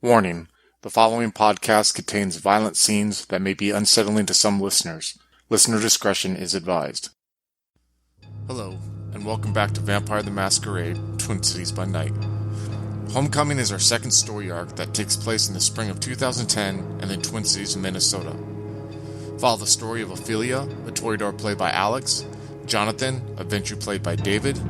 Warning: the following podcast contains violent scenes that may be unsettling to some listeners. Listener discretion is advised. Hello, and welcome back to Vampire the Masquerade, Twin Cities by Night. Homecoming is our second story arc that takes place in the spring of 2010 and in Twin Cities, Minnesota. Follow the story of Ophelia, a Toreador played by Alex, Jonathan, a Ventrue played by David,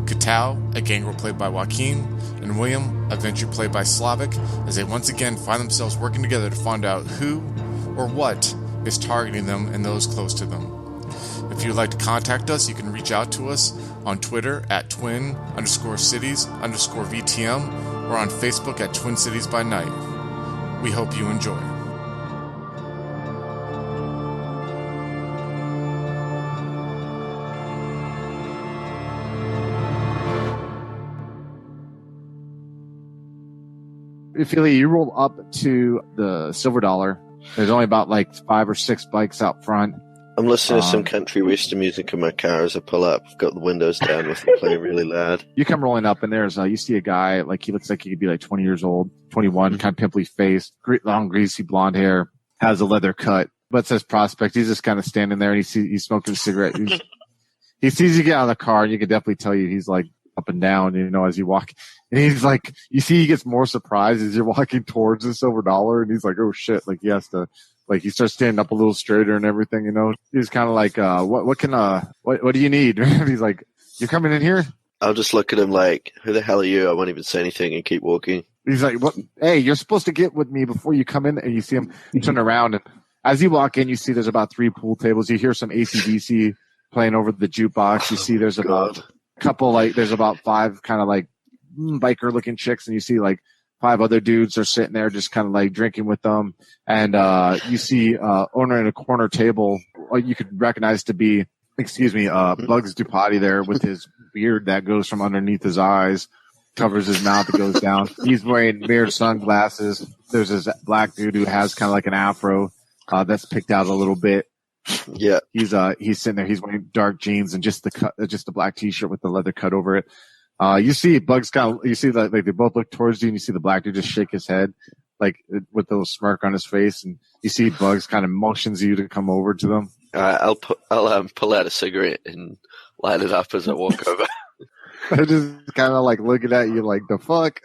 Katao, a Gangrel played by Joaquin, and William, a Ventrue played by Slavic, as they once again find themselves working together to find out who or what is targeting them and those close to them. If you'd like to contact us, you can reach out to us on Twitter at twin_cities_VTM or on Facebook at Twin Cities by Night. We hope you enjoy. Ophelia, you roll up to the Silver Dollar. There's only about like 5 or 6 bikes out front. I'm listening to some country western music in my car as I pull up. I've got the windows down with it playing really loud. You come rolling up, and there's you see a guy, like he looks like he could be like 20 years old, 21, kind of pimply face, long greasy blonde hair, has a leather cut, but says Prospect. He's just kind of standing there, and he's smoking a cigarette. He sees you get out of the car, and you can definitely tell you he's like up and down, as you walk. And he's like, you see, he gets more surprised as you're walking towards the Silver Dollar, and he's like, oh shit, like he has to, like he starts standing up a little straighter and everything, He's kind of like, what do you need? He's like, you're coming in here? I'll just look at him like, who the hell are you? I won't even say anything and keep walking. He's like, what? Hey, you're supposed to get with me before you come in. And you see him turn around, and as you walk in, you see there's about 3 pool tables. You hear some AC/DC playing over the jukebox. You see there's about there's about 5 kind of like biker looking chicks, and you see like 5 other dudes are sitting there just kind of like drinking with them. And you see owner in a corner table you could recognize to be Bugs Dupaty there with his beard that goes from underneath his eyes, covers his mouth, it goes down. He's wearing mirrored sunglasses. There's this black dude who has kind of like an afro that's picked out a little bit. Yeah, he's sitting there. He's wearing dark jeans and just the black t-shirt with the leather cut over it. You see Bugs you see that like they both look towards you, and you see the black dude just shake his head, like with a little smirk on his face, and you see Bugs kind of motions you to come over to them. I'll pull out a cigarette and light it up as I walk over. They're just kind of like looking at you like the fuck,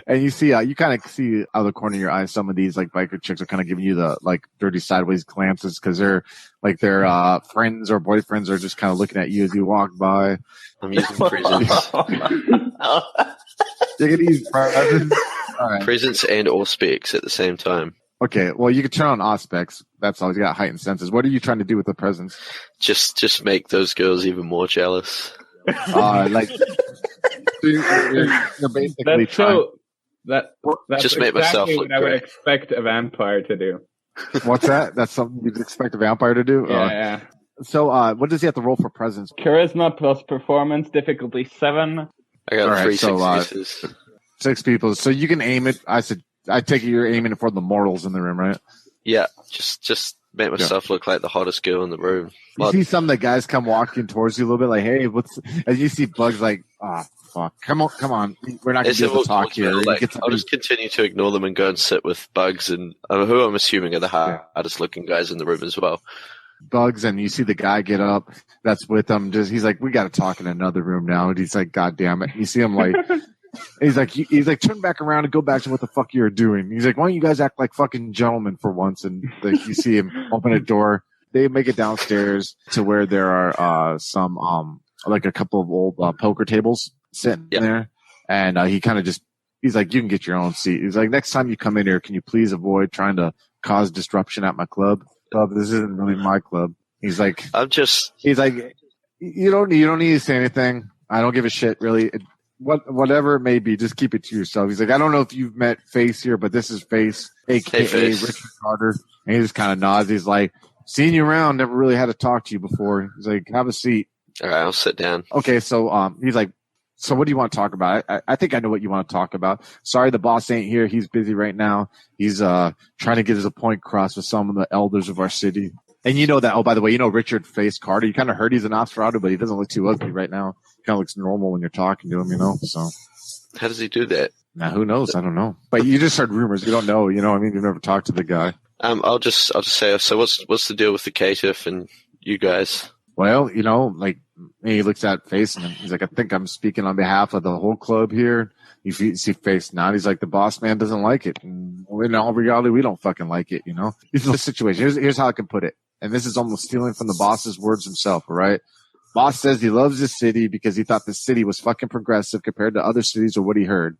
and you see you kind of see out of the corner of your eye some of these like biker chicks are kind of giving you the like dirty sideways glances because they're like their friends or boyfriends are just kind of looking at you as you walk by. I'm using presents. You're gonna use presents. All right. Presents and or specs at the same time. Okay, well you can turn on auspex. That's all. You got heightened senses. What are you trying to do with the presents? Just make those girls even more jealous. Like you're basically that's just make exactly myself look what I would great. expect a vampire to do. What's that? That's something you'd expect a vampire to do? Yeah. So, what does he have to roll for presents? Charisma plus performance, difficulty 7. I got All 3 right, so, successes. 6 people. So you can aim it. I take it you're aiming it for the mortals in the room, right? Yeah, just make myself look like the hottest girl in the room. You see some of the guys come walking towards you a little bit, like, "Hey, and you see Bugs like, fuck, come on, we're not going to be able to talk here." I'll just continue to ignore them and go and sit with Bugs and who I'm assuming are the hardest looking guys in the room as well. Bugs, and you see the guy get up that's with him. He's like, "We got to talk in another room now." And he's like, "God damn it!" You see him like. He's like, turn back around and go back to what the fuck you're doing. He's like, why don't you guys act like fucking gentlemen for once? And like, you see him open a door. They make it downstairs to where there are some like a couple of old poker tables sitting there. And he kind of he's like, you can get your own seat. He's like, next time you come in here, can you please avoid trying to cause disruption at my club? This isn't really my club. He's like, he's like, you don't need to say anything. I don't give a shit really. Whatever it may be, just keep it to yourself. He's like, I don't know if you've met Face here, but this is Face, a.k.a. Face. Richard Carter. And he just kind of nods. He's like, seen you around, never really had to talk to you before. He's like, have a seat. All right, I'll sit down. Okay, so he's like, so what do you want to talk about? I think I know what you want to talk about. Sorry, the boss ain't here. He's busy right now. He's trying to get his point across with some of the elders of our city. And you know that, oh, by the way, Richard Face Carter. You kind of heard he's an Nosferatu, but he doesn't look too ugly right now. He kind of looks normal when you're talking to him, so. How does he do that? Now, who knows? I don't know. But you just heard rumors. You don't know. You know what I mean? You've never talked to the guy. I'll just say, so what's the deal with the caitiff and you guys? Well, you know, like, he looks at Face and he's like, I think I'm speaking on behalf of the whole club here. You see Face nod. He's like, the boss man doesn't like it. And in all reality, we don't fucking like it, you know? This is the situation. Here's how I can put it. And this is almost stealing from the boss's words himself, all right? Boss says he loves this city because he thought the city was fucking progressive compared to other cities or what he heard.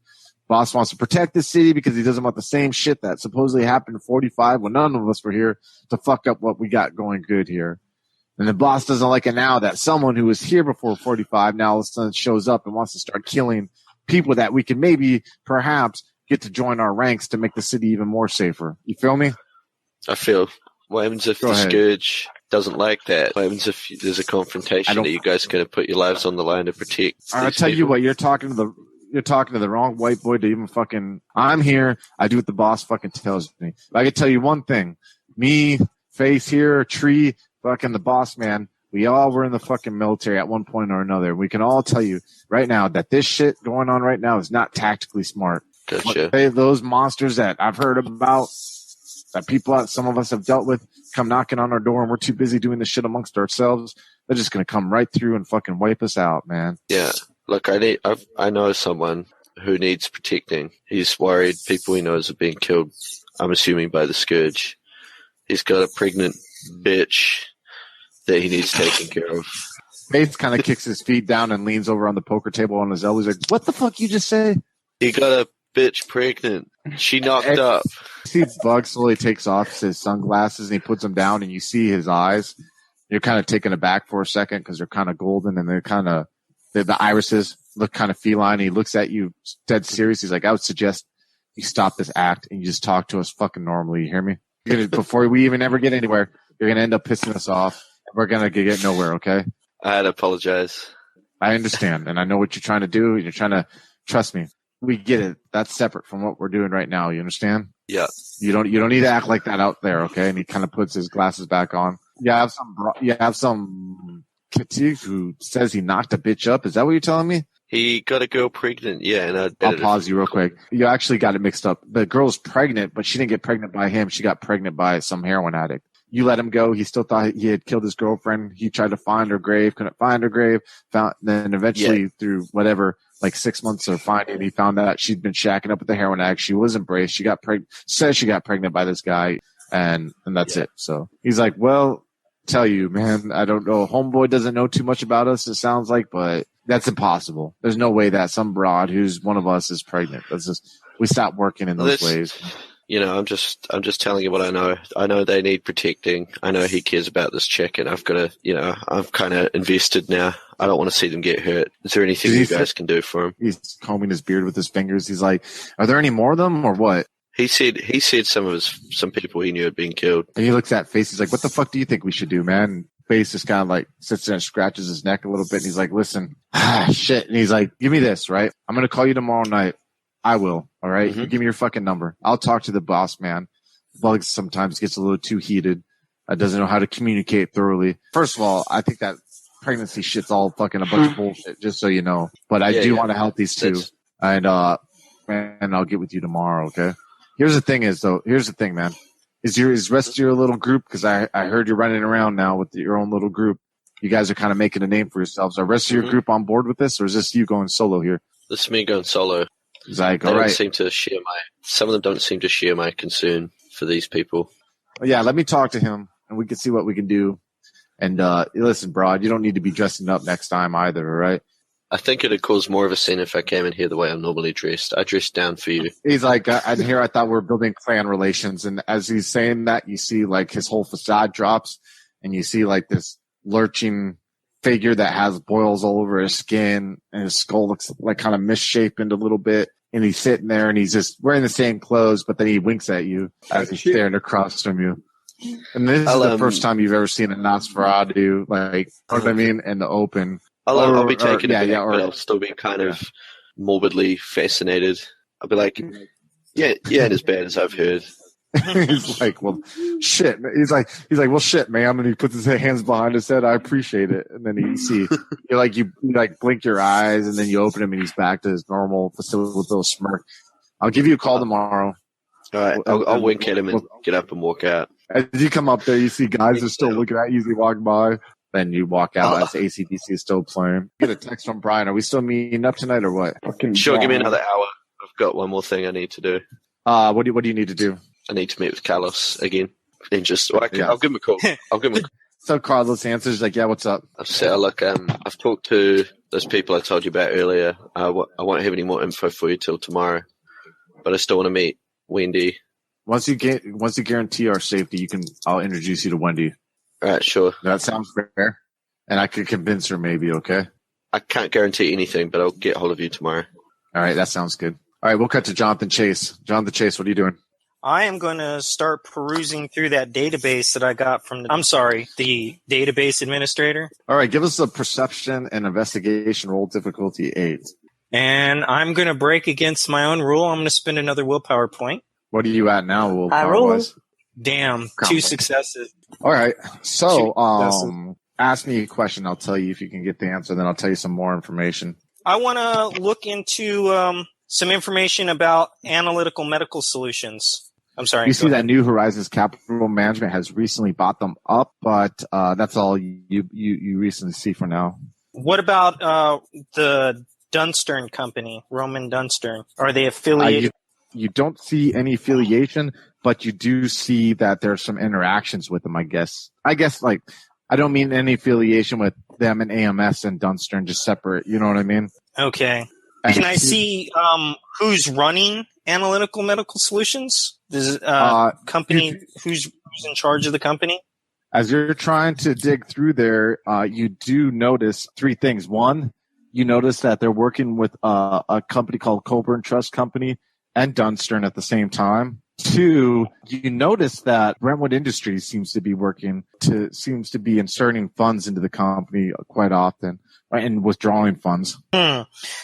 Boss wants to protect the city because he doesn't want the same shit that supposedly happened in 45 when none of us were here to fuck up what we got going good here. And the boss doesn't like it now that someone who was here before 45 now all of a sudden shows up and wants to start killing people that we can maybe, perhaps, get to join our ranks to make the city even more safer. You feel me? I feel. What happens if the Scourge doesn't like that? What happens if there's a confrontation that you guys are going to put your lives on the line to protect? I'll tell you what, you're talking to the wrong white boy to even fucking, I'm here, I do what the boss fucking tells me. I can tell you one thing. Me, Face here, Tree, fucking the boss man, we all were in the fucking military at one point or another. We can all tell you right now that this shit going on right now is not tactically smart. Gotcha. Those monsters that I've heard about, that some of us have dealt with, come knocking on our door and we're too busy doing this shit amongst ourselves. They're just going to come right through and fucking wipe us out, man. Yeah. Look, I know someone who needs protecting. He's worried people he knows are being killed, I'm assuming by the Scourge. He's got a pregnant bitch that he needs taken care of. Faith kind of kicks his feet down and leans over on the poker table on his elbow. He's like, what the fuck you just say? He got a bitch pregnant. She knocked up. You see Bug slowly takes off his sunglasses and he puts them down and you see his eyes. You're kind of taken aback for a second because they're kind of golden and they're kind of, the irises look kind of feline. He looks at you dead serious. He's like, I would suggest you stop this act and you just talk to us fucking normally. You hear me? Before we even ever get anywhere, you're going to end up pissing us off. We're going to get nowhere, okay? I'd apologize. I understand, and I know what you're trying to do. You're trying to trust me. We get it. That's separate from what we're doing right now. You understand? Yeah. You don't need to act like that out there, okay? And he kind of puts his glasses back on. You have some critique who says he knocked a bitch up. Is that what you're telling me? He got a girl pregnant, yeah. And I'll pause you real quick. You actually got it mixed up. The girl's pregnant, but she didn't get pregnant by him. She got pregnant by some heroin addict. You let him go. He still thought he had killed his girlfriend. He tried to find her grave, couldn't find her grave. Then eventually through whatever, like 6 months of finding, he found out she'd been shacking up with the heroin addict. She was embraced. She got pregnant, says she got pregnant by this guy, and that's it. So he's like, well, tell you, man, I don't know. Homeboy doesn't know too much about us, it sounds like, but that's impossible. There's no way that some broad who's one of us is pregnant. That's just, we stopped working in those ways. You know, I'm just telling you what I know. I know they need protecting. I know he cares about this chick, and I've got to, you know, I'm kind of invested now. I don't want to see them get hurt. Is there anything you guys can do for him? He's combing his beard with his fingers. He's like, are there any more of them or what? He said some people he knew had been killed. And he looks at Face. He's like, what the fuck do you think we should do, man? Face just kind of like sits there and scratches his neck a little bit. And he's like, listen, shit. And he's like, give me this, right? I'm going to call you tomorrow night. I will. All right. Mm-hmm. You give me your fucking number. I'll talk to the boss, man. Bugs sometimes gets a little too heated. Doesn't know how to communicate thoroughly. First of all, I think that pregnancy shit's all fucking a bunch of bullshit, just so you know. But I do want to help these two. And I'll get with you tomorrow. Okay. Here's the thing, man. Is rest of your little group, because I heard you're running around now with your own little group. You guys are kind of making a name for yourselves. Are the rest of your group on board with this, or is this you going solo here? This is me going solo. He's like, all right. Some of them don't seem to share my concern for these people. Well, yeah, let me talk to him, and we can see what we can do. And listen, Broad, you don't need to be dressing up next time either, all right? I think it'd cause more of a scene if I came in here the way I'm normally dressed. I dressed down for you. He's like, I thought we were building clan relations. And as he's saying that, you see like his whole facade drops, and you see like this lurching figure that has boils all over his skin, and his skull looks like kind of misshapen a little bit. And he's sitting there, and he's just wearing the same clothes, but then he winks at you as he's staring across from you. And this is the first time you've ever seen a Nosferatu, like, you know what I mean, in the open. I'll be taken aback, but I'll still be kind of morbidly fascinated. I'll be like, yeah, ain't as bad as I've heard. He's like, well, shit. He's like, well, shit, man. And he puts his hands behind his head. I appreciate it. And then you see, you blink your eyes, and then you open him, and he's back to his normal facility with a little smirk. I'll give you a call tomorrow. All right, I'll wink at him and get up and walk out. As you come up there, you see guys are still looking at you as you walk by. Then you walk out as ACDC is still playing. You get a text from Brian. Are we still meeting up tonight or what? Sure, give me another hour. I've got one more thing I need to do. What do you need to do? I need to meet with Carlos again. And I'll give him a call. So Carlos answers like, yeah, what's up? I've said, look, I've talked to those people I told you about earlier. I won't have any more info for you till tomorrow, but I still want to meet Wendy. Once you guarantee our safety, I'll introduce you to Wendy. All right, sure. That sounds fair. And I could convince her maybe, okay? I can't guarantee anything, but I'll get hold of you tomorrow. All right, that sounds good. All right, we'll cut to Jonathan Chase. Jonathan Chase, what are you doing? I am going to start perusing through that database that I got from the database administrator. All right, give us a perception and investigation roll difficulty 8. And I'm going to break against my own rule. I'm going to spend another willpower point. What are you at now, willpower-wise? Damn, 2 successes. All right, so ask me a question. I'll tell you if you can get the answer, then I'll tell you some more information. I want to look into some information about analytical medical solutions. I'm sorry. You see that New Horizons Capital Management has recently bought them up, but that's all you recently see for now. What about the Dunstern Company, Roman Dunstern? Are they affiliated? You don't see any affiliation, but you do see that there's some interactions with them, I guess. I don't mean any affiliation with them and AMS and Dunstern, just separate. You know what I mean? Okay. Can I see who's running Analytical Medical Solutions? This company, who's in charge of the company? As you're trying to dig through there, you do notice 3 things. One, you notice that they're working with a company called Coburn Trust Company and Dunstern at the same time. 2, you notice that Brentwood Industries seems to be inserting funds into the company quite often, right, and withdrawing funds.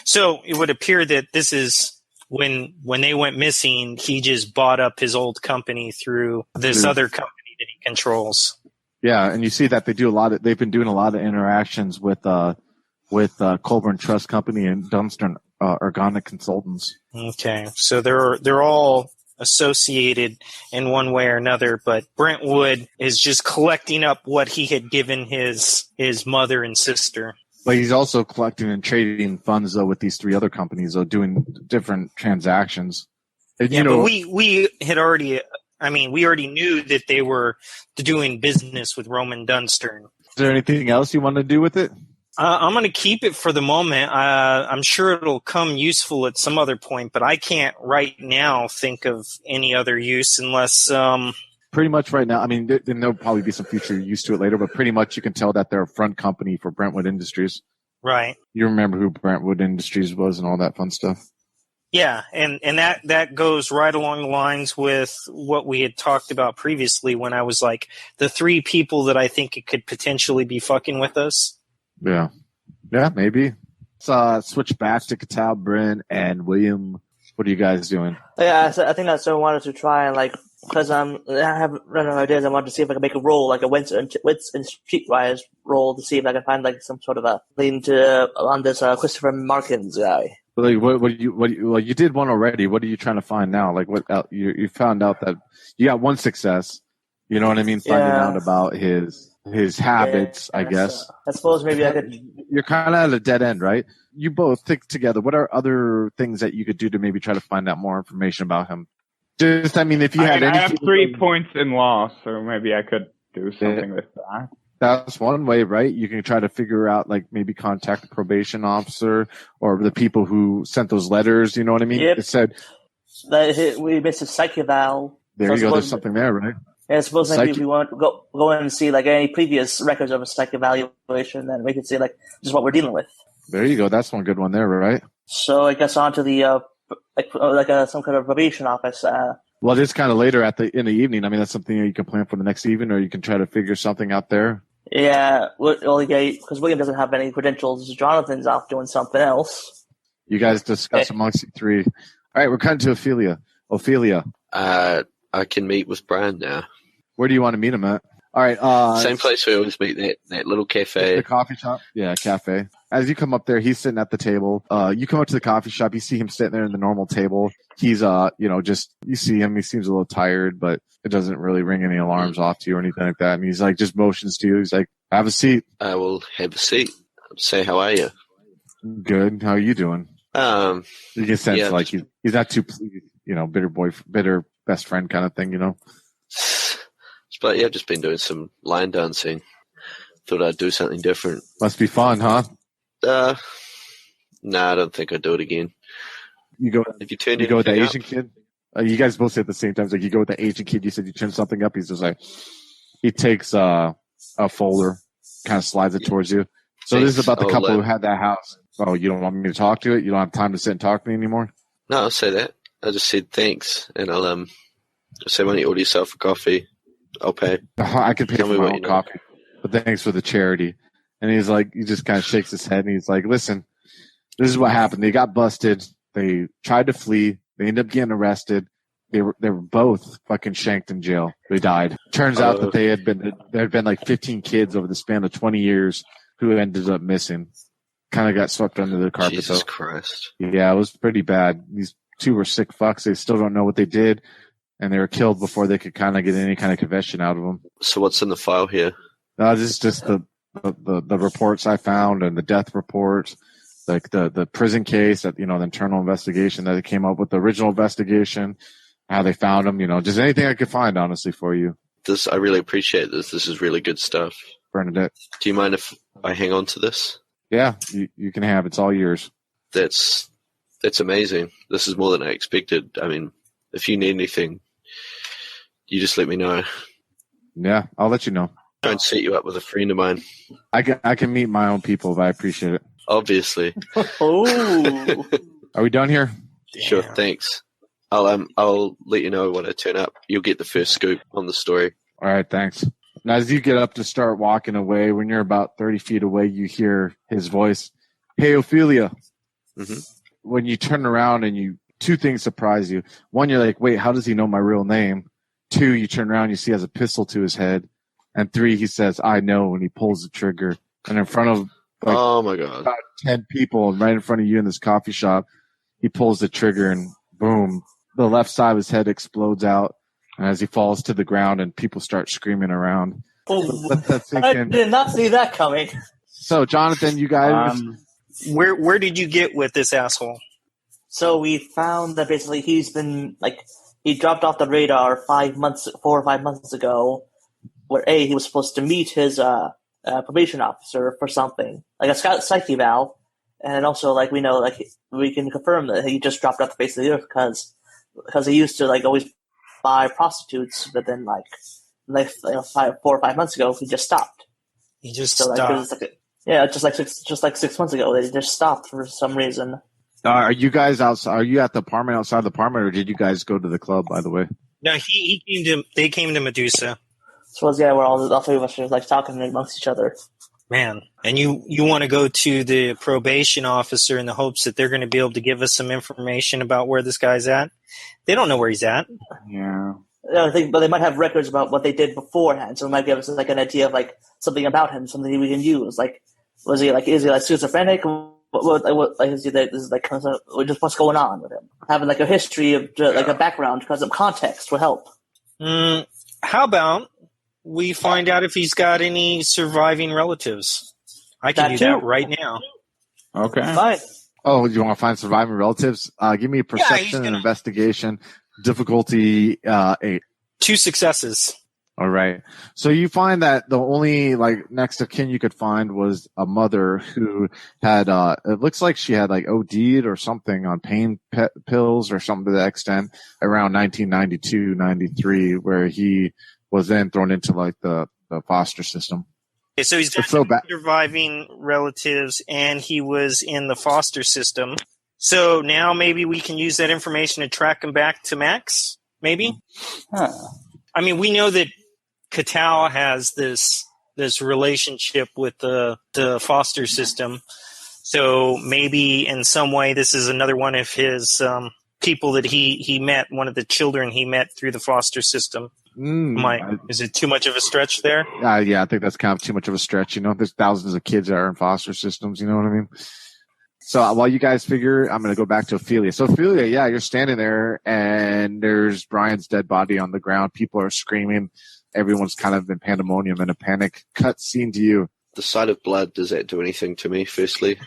So it would appear that this is when they went missing, he just bought up his old company through this other company that he controls. Yeah, and you see that they've been doing a lot of interactions with Colburn Trust Company and Dunstern Organic Consultants. Okay, so they're all associated in one way or another, but Brentwood is just collecting up what he had given his mother and sister. But he's also collecting and trading funds though with these 3 other companies, though, doing different transactions. And, but we already knew that they were doing business with Roman Dunstern. Is there anything else you want to do with it? I'm going to keep it for the moment. I'm sure it'll come useful at some other point, but I can't right now think of any other use unless... Pretty much right now. I mean, there'll probably be some future use to it later, but pretty much you can tell that they're a front company for Brentwood Industries. Right. You remember who Brentwood Industries was and all that fun stuff. Yeah, and that goes right along the lines with what we had talked about previously when I was like, the 3 people that I think it could potentially be fucking with us. Yeah. Yeah, maybe. Let's switch back to Katal, Bryn, and William. What are you guys doing? Yeah, I think that's what I wanted to try and because I have random ideas. I wanted to see if I can make a roll, like a wits and streetwise roll, to see if I can find some sort of a lean on this Christopher Markins guy. You did one already. What are you trying to find now? Like you found out that you got 1 success. You know what I mean? Finding out about his habits, I guess. I suppose maybe I could. You're kind of at a dead end, right? You both think together. What are other things that you could do to maybe try to find out more information about him? If you had I have 3 points in law, so maybe I could do something with that. That's one way, right? You can try to figure out, maybe contact the probation officer or the people who sent those letters. You know what I mean? Yep. It said we missed a psych eval. There you go. There's something there, right? Yeah, I suppose maybe if we want to go in and see any previous records of a psych evaluation, then we can see just what we're dealing with. There you go. That's one good one there, right? So I guess on to the some kind of probation office. Well, it's kind of later in the evening. I mean, that's something you can plan for the next evening, or you can try to figure something out there. Yeah, because William doesn't have any credentials. Jonathan's off doing something else. You guys discuss amongst you 3. All right, we're cutting to Ophelia. Ophelia. I can meet with Brian now. Where do you want to meet him at? All right. Same place we always meet, that little cafe. The coffee shop? Yeah, cafe. As you come up there, he's sitting at the table. You come up to the coffee shop. You see him sitting there in the normal table. he's just you see him, he seems a little tired, but it doesn't really ring any alarms off to you or anything like that. And he's like just motions to you. He's like, have a seat. I will have a seat. Say, how are you? Good. How are you doing? You get sense yeah, like he's not too bitter best friend kind of thing, But yeah, I've just been doing some line dancing. Thought I'd do something different. Must be fun, huh? Nah, I don't think I'd do it again. You go If you turn with the anything Asian kid? You guys both say at the same time. It's like you go with the Asian kid. You said you turn something up. He's just like, he takes a folder, kind of slides it towards you. So Thanks. this is about the couple who had that house. Oh, you don't want me to talk to it? You don't have time to sit and talk to me anymore? No, I'll say that. I just said thanks, and I'll say, why don't you order yourself a coffee? I'll pay. I can pay Tell for me my what own you know. coffee, but thanks for the charity. And he's like, he just kind of shakes his head and he's like, listen, this is what happened. They got busted. They tried to flee. They ended up getting arrested. They were both fucking shanked in jail. They died. Turns out that there had been like 15 kids over the span of 20 years who ended up missing. Kind of got swept under the carpet. Jesus though. Christ. Yeah, it was pretty bad. These two were sick fucks. They still don't know what they did, and they were killed before they could kind of get any kind of confession out of them. So what's in the file here? This is just the reports I found and the death reports, like the prison case that, the internal investigation that they came up with, the original investigation, how they found them, just anything I could find, honestly, for you. I really appreciate this. This is really good stuff. Bernadette. Do you mind if I hang on to this? Yeah, you can have it. It's all yours. That's amazing. This is more than I expected. I mean, if you need anything, you just let me know. Yeah, I'll let you know. Try and set you up with a friend of mine. I can meet my own people, but I appreciate it. Obviously. Oh. Are we done here? Sure, Damn. thanks. I'll let you know when I turn up. You'll get the first scoop on the story. All right, thanks. Now, as you get up to start walking away, when you're about 30 feet away, you hear his voice. Hey, Ophelia. Mm-hmm. When you turn around and two things surprise you. One, you're like, wait, how does he know my real name? Two, you turn around, you see he has a pistol to his head. And three, he says, I know, and he pulls the trigger. And in front of Oh, my God. about 10 people right in front of you in this coffee shop, he pulls the trigger and boom, the left side of his head explodes out. And as he falls to the ground and people start screaming around. Let that sink I in. did not see that coming. So, Jonathan, you guys, Where did you get with this asshole? So we found that basically he's been he dropped off the radar 4 or 5 months ago, where he was supposed to meet his probation officer for something, like a psyche eval, and also we know we can confirm that he just dropped off the face of the earth because he used to always buy prostitutes, but then 4 or 5 months ago he just stopped. He just So stopped. just like 6 months ago they just stopped for some reason. are you guys outside? Are you at the apartment, outside the apartment, or did you guys go to the club, by the way? No, they came to Medusa. So we're all three of us are talking amongst each other. Man, and you want to go to the probation officer in the hopes that they're going to be able to give us some information about where this guy's at? They don't know where he's at. Yeah. I think, but they might have records about what they did beforehand, so it might give us an idea of something about him, something we can use. Was he is he schizophrenic? What is he? This is just what's going on with him? Having a history of a background because of context would help. How about we find out if he's got any surviving relatives? I can That do that too. right now. Okay. Fine. Oh, you want to find surviving relatives? Give me a perception and investigation. Difficulty 8. 2 successes. All right. So you find that the only next of kin you could find was a mother who had it looks like she had OD'd or something on pain pills or something to that extent around 1992, 93, where he was then thrown into the foster system. Okay, so he's got It's so bad. surviving relatives, and he was in the foster system. So now maybe we can use that information to track him back to Max, maybe? Huh. I mean, we know that Katao has this relationship with the foster system. So maybe in some way this is another one of his people that he met, one of the children he met through the foster system. Is it too much of a stretch there? Yeah, I think that's kind of too much of a stretch. There's thousands of kids that are in foster systems. You know what I mean? So while you guys figure, I'm going to go back to Ophelia. So Ophelia, yeah, you're standing there and there's Brian's dead body on the ground. People are screaming. Everyone's kind of in pandemonium and a panic. Cut scene to you. The sight of blood, does that do anything to me, firstly?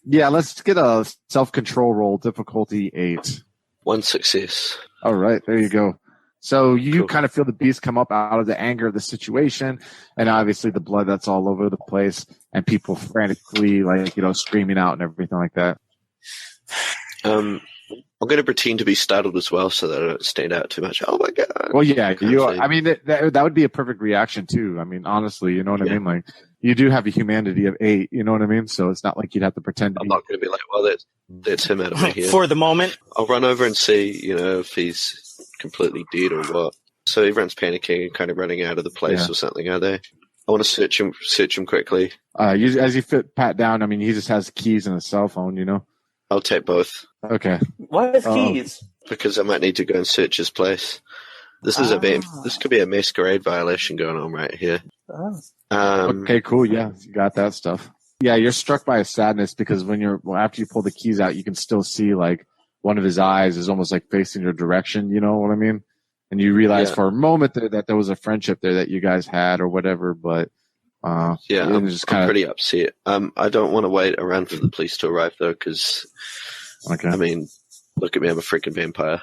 Yeah, let's get a self-control roll, difficulty 8. 1 success. All right, there you go. So you Cool. kind of feel the beast come up out of the anger of the situation, and obviously the blood that's all over the place, and people frantically, screaming out and everything like that. I'm going to pretend to be startled as well so that I don't stand out too much. Oh, my God. Well, yeah, Kind of thing. I mean, that would be a perfect reaction, too. I mean, honestly, you know what I mean? Like, you do have a humanity of 8, you know what I mean? So it's not like you'd have to pretend to I'm be. not going to be like, well, that's him out of my head. For the moment. I'll run over and see, if he's completely dead or what. So everyone's panicking and kind of running out of the place or something, are they? I want to search him quickly. As you pat down, I mean, he just has keys and a cell phone, you know? I'll take both. Okay. What is keys? Because I might need to go and search his place. This is this could be a masquerade violation going on right here. Okay, cool. Yeah, you got that stuff. Yeah, you're struck by a sadness because after you pull the keys out, you can still see like one of his eyes is almost like facing your direction. You know what I mean? And you realize for a moment that there was a friendship there that you guys had or whatever. But I'm pretty upset. I don't want to wait around for the police to arrive though, because I mean, look at me, I'm a freaking vampire.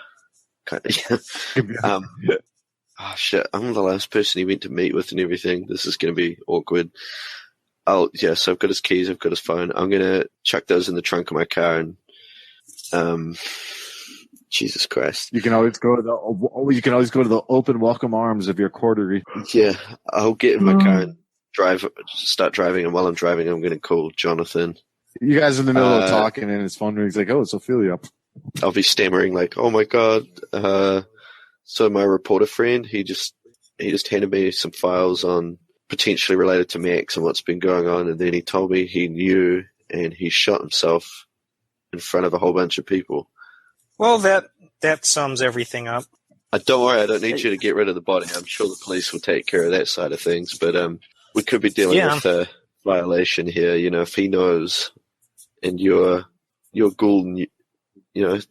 Oh shit, I'm the last person he went to meet with and everything. This is going to be awkward. So I've got his keys, I've got his phone. I'm going to chuck those in the trunk of my car and, Jesus Christ. You can always go to the open welcome arms of your coterie. Yeah, I'll get in my car and start driving, and while I'm driving, I'm going to call Jonathan. You guys are in the middle of talking and his phone rings like, oh, it's Ophelia. I'll be stammering like, oh my God. So my reporter friend, he just handed me some files on potentially related to Max and what's been going on, and then he told me he knew and he shot himself in front of a whole bunch of people. Well, that sums everything up. Don't worry, I don't need you to get rid of the body. I'm sure the police will take care of that side of things, but we could be dealing with a violation here. If he knows and you're ghoul,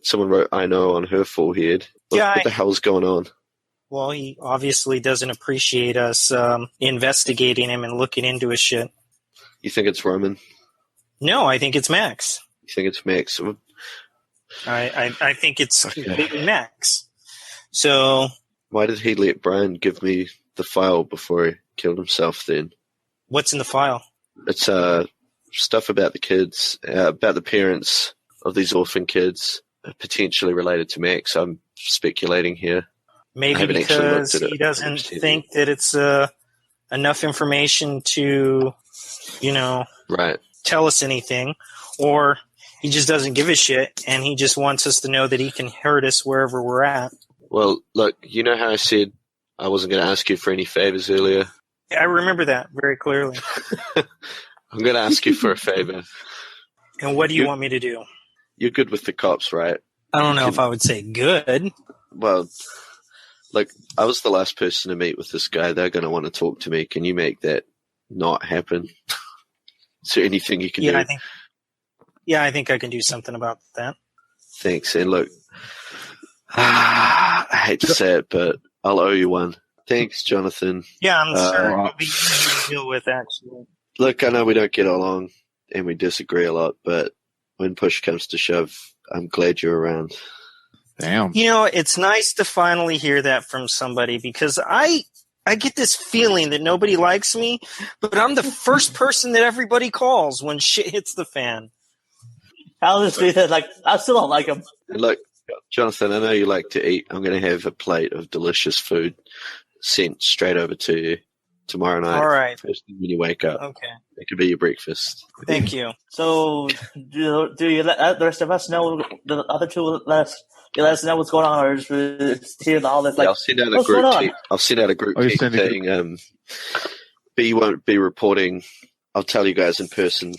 someone wrote "I know" on her forehead. What the hell's going on? Well, he obviously doesn't appreciate us investigating him and looking into his shit. You think it's Roman? No, I think it's Max. You think it's Max? I think it's completely Max. So why did he let Brian give me the file before he killed himself then? What's in the file? It's stuff about the kids, about the parents of these orphan kids, potentially related to Max. I'm speculating here. Maybe because he doesn't think that it's enough information to, tell us anything, or he just doesn't give a shit and he just wants us to know that he can hurt us wherever we're at. Well, look, you know how I said I wasn't going to ask you for any favors earlier? I remember that very clearly. I'm going to ask you for a favor. And what do you want me to do? You're good with the cops, right? I don't know if I would say good. Well, look, I was the last person to meet with this guy. They're going to want to talk to me. Can you make that not happen? Is there anything you can do? I think I can do something about that. Thanks. And look, I hate to say it, but I'll owe you one. Thanks, Jonathan. Yeah, I'm sure it'll be easy to deal with, actually. Look, I know we don't get along and we disagree a lot, but when push comes to shove, I'm glad you're around. Damn. It's nice to finally hear that from somebody, because I get this feeling that nobody likes me, but I'm the first person that everybody calls when shit hits the fan. I'll just say that, I still don't like him. And look, Jonathan, I know you like to eat. I'm going to have a plate of delicious food sent straight over to you tomorrow night. All right. First thing when you wake up. Okay. It could be your breakfast. Thank you. So, do you let the rest of us know? The other two let us know what's going on, or just hear all this? I'll send out a group text. I'll send out a group text saying, B won't be reporting. I'll tell you guys in person,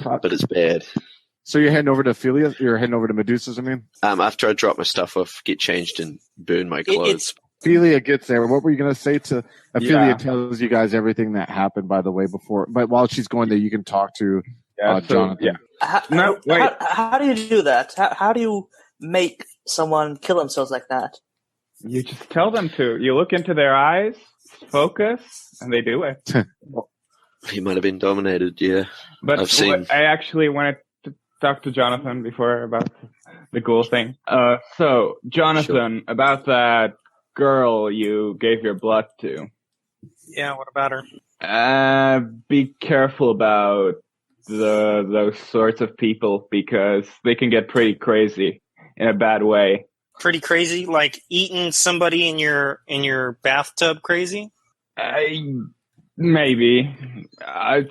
but it's bad. So you're heading over to Ophelia? You're heading over to Medusa's, I mean? After I drop my stuff off, get changed and burn my clothes. Ophelia gets there. What were you going to say to Ophelia? Tells you guys everything that happened, by the way, before. But while she's going there, you can talk to Yeah, Jonathan. How do you do that? How do you make someone kill themselves like that? You just tell them to. You look into their eyes, focus, and they do it. He might have been dominated, yeah. But I've seen. I actually wanted to talk to Jonathan before about the ghoul thing. So, Jonathan, about that girl you gave your blood to. Yeah, what about her? Be careful about those sorts of people because they can get pretty crazy in a bad way. Pretty crazy, like eating somebody in your bathtub crazy? Maybe.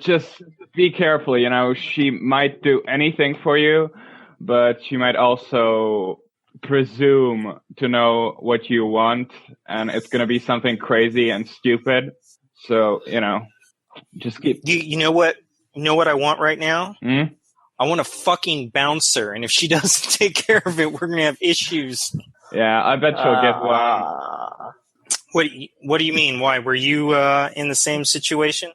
Just be careful, you know. She might do anything for you, but she might also presume to know what you want, and it's going to be something crazy and stupid. So, you know, just keep... You know what I want right now? I want a fucking bouncer, and if she doesn't take care of it, we're going to have issues. Yeah, I bet she'll get one. What do you mean? Why? Were you in the same situation?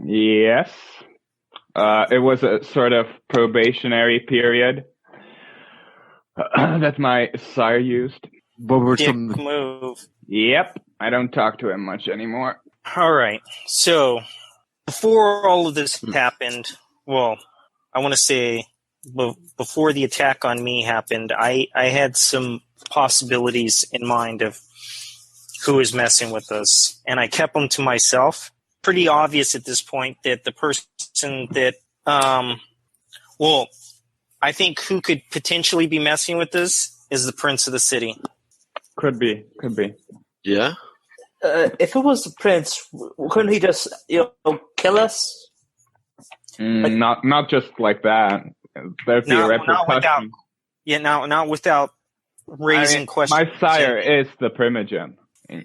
Yes. It was a sort of probationary period that my sire used. What were Dick move. Yep. I don't talk to him much anymore. All right. So, before all of this happened, well, I want to say before the attack on me happened, I had some possibilities in mind of who is messing with us, and I kept them to myself. Pretty obvious at this point that the person that, I think who could potentially be messing with us is the prince of the city. Could be. Yeah? If it was the prince, couldn't he just, kill us? Not just like that. There'd be a repercussion. Not without raising questions. My sire is the primogen.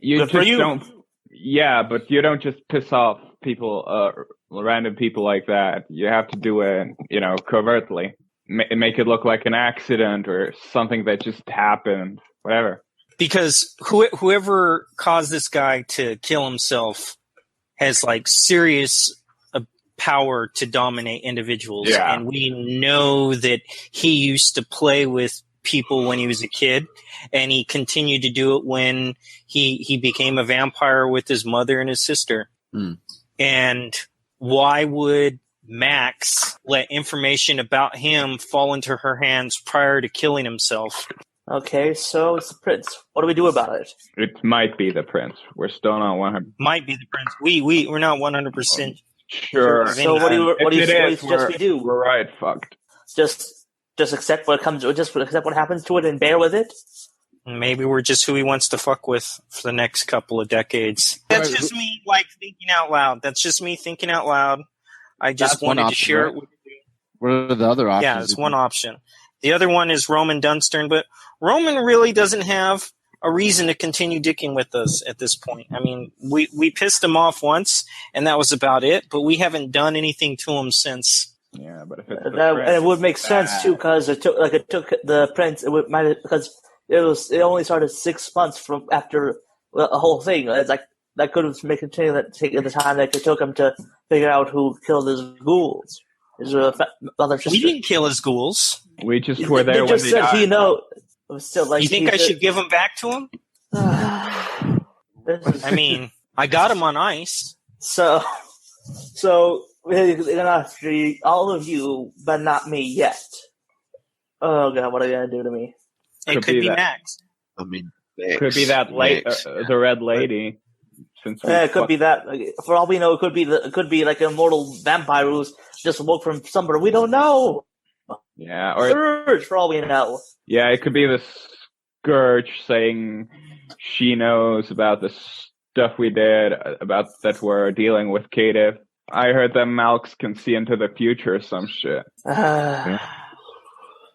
You don't. Yeah, but you don't just piss off people, random people like that. You have to do it, covertly. Make it look like an accident or something that just happened. Whatever. Because whoever caused this guy to kill himself has serious power to dominate individuals. Yeah. And we know that he used to play with people when he was a kid, and he continued to do it when he became a vampire with his mother and his sister. And why would Max let information about him fall into her hands prior to killing himself? Okay, so it's the prince. What do we do about it? It might be the prince. We're still not 100%. Might be the prince. We're not 100% sure. So what do you suggest we do? We're right, fucked. Just accept what comes. Just accept what happens to it and bear with it. Maybe we're just who he wants to fuck with for the next couple of decades. That's just me, thinking out loud. That's just me thinking out loud. I just wanted to share it with you. What are the other options? Yeah, it's one option. The other one is Roman Dunstern, but Roman really doesn't have a reason to continue dicking with us at this point. I mean, we pissed him off once, and that was about it, but we haven't done anything to him since. Yeah, but if it's and it would make sense too, because it took the prince. Because it only started 6 months from after the whole thing. It's that could have continued that take the time that it took him to figure out who killed his ghouls. His mother sister. We didn't kill his ghouls. We just were there when they died. He know. Still, you think I should give them back to him? I mean, I got him on ice. So all of you, but not me yet. Oh god, what are you gonna do to me? It could be Max. I mean, Max, could be that the red lady. It could be that. For all we know, it could be like an immortal vampire who's just woke from somewhere. We don't know. Yeah, or Scourge, for all we know. Yeah, it could be the Scourge saying she knows about the stuff we did, about that we're dealing with Cative. I heard that Malx can see into the future or some shit. Yeah.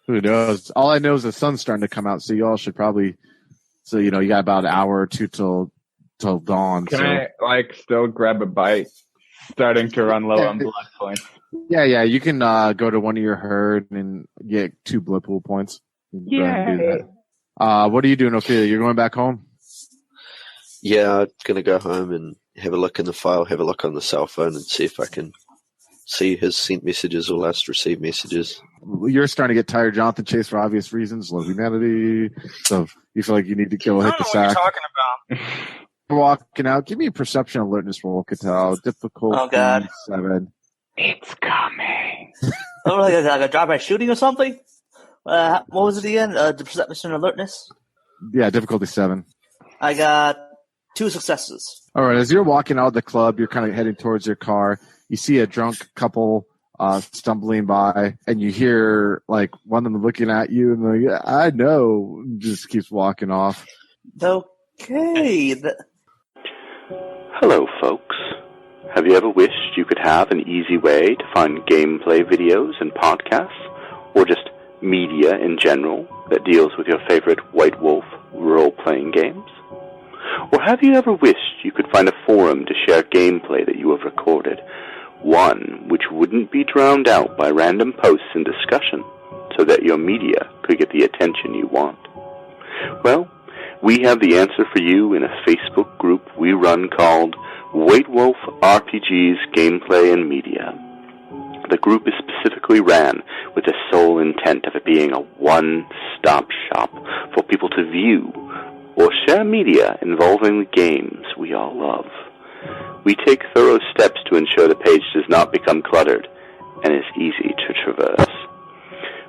Who knows? All I know is the sun's starting to come out, so y'all should probably. So you got about an hour or two till dawn. Can I still grab a bite? Starting to run low on blood points. Yeah, you can go to one of your herd and get 2 blood pool points. Yeah. What are you doing, Ophelia? You're going back home? Yeah, I'm going to go home and have a look in the file, have a look on the cell phone and see if I can see his sent messages or last received messages. You're starting to get tired, Jonathan Chase, for obvious reasons, low humanity. So you feel like you need to go I hit don't the know what you're sack. talking about. Walking out. Give me a perception alertness roll, Catal. Difficulty Oh, God. 7. It's coming. Oh, like a drive-by shooting or something? What was it again? The perception alertness? Yeah, difficulty 7. I got 2 successes. All right, as you're walking out of the club, you're kind of heading towards your car. You see a drunk couple stumbling by, and you hear like one of them looking at you, and they're like, I know, just keeps walking off. Okay. Hello, folks. Have you ever wished you could have an easy way to find gameplay videos and podcasts, or just media in general that deals with your favorite White Wolf role-playing games? Or have you ever wished you could find a forum to share gameplay that you have recorded, one which wouldn't be drowned out by random posts and discussion, so that your media could get the attention you want? Well, we have the answer for you in a Facebook group we run called White Wolf RPGs Gameplay and Media. The group is specifically ran with the sole intent of it being a one-stop shop for people to view or share media involving the games we all love. We take thorough steps to ensure the page does not become cluttered and is easy to traverse.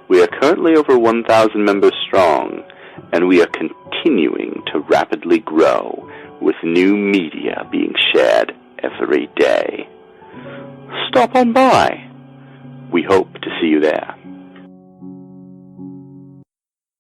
We are currently over 1,000 members strong, and we are continuing to rapidly grow with new media being shared every day. Stop on by. We hope to see you there.